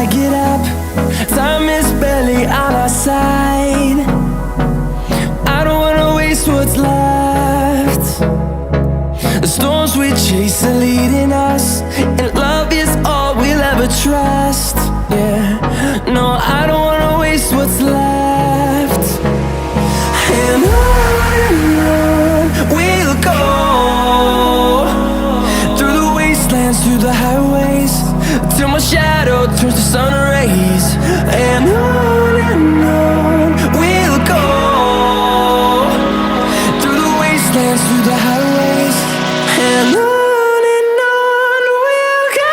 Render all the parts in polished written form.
I get up. Time is barely on our side. I don't wanna waste what's left. The storms we chase are leading us, and love is all we'll ever trust. Yeah, no, I don't wanna waste what's left. And on we'll go, through the wastelands, through the highways, till my shadow turns to sun rays. And on we'll go, through the wastelands, through the highways, and on we'll go.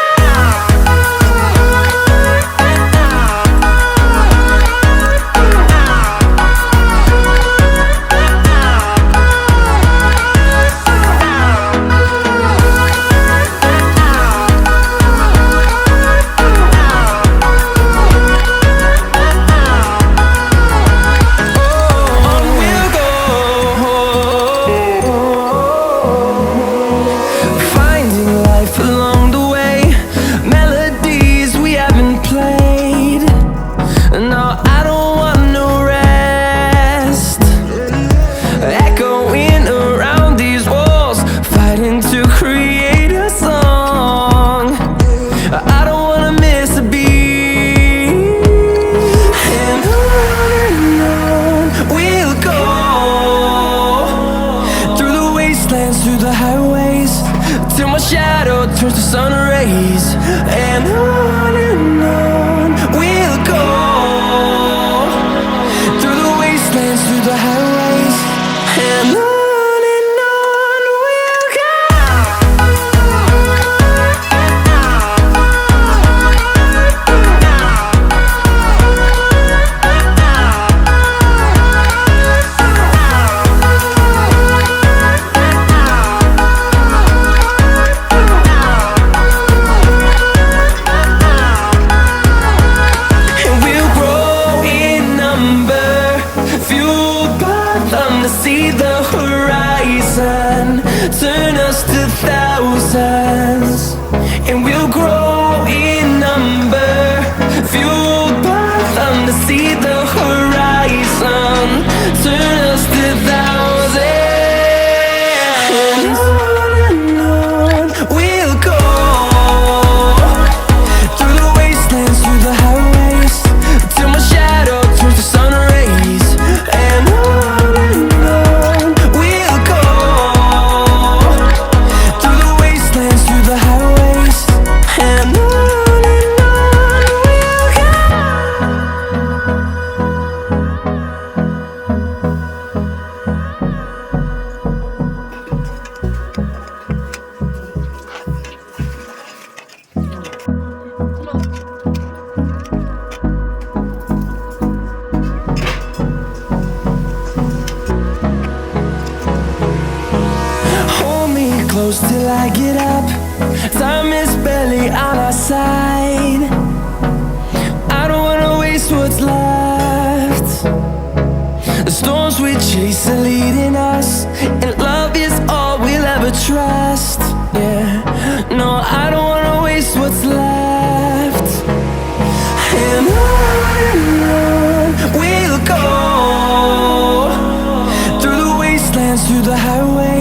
Through the highways, till my shadow turns to sun rays. And on we'll go, through the wastelands, through the highways, and on we'll go. See the horizon turn us to thousands, and we'll grow in number, fueled by them to see the horizon turn us to thousands. And on we'll go, through the wastelands, through the highways, till my shadow turns to sun rays. And close till I get up. Time is barely on our side. I don't wanna waste what's left. The storms we chase are leading us, and love is all we'll ever trust. Yeah, no, I don't wanna waste what's left. And on we'll go, through the wastelands, through the highways,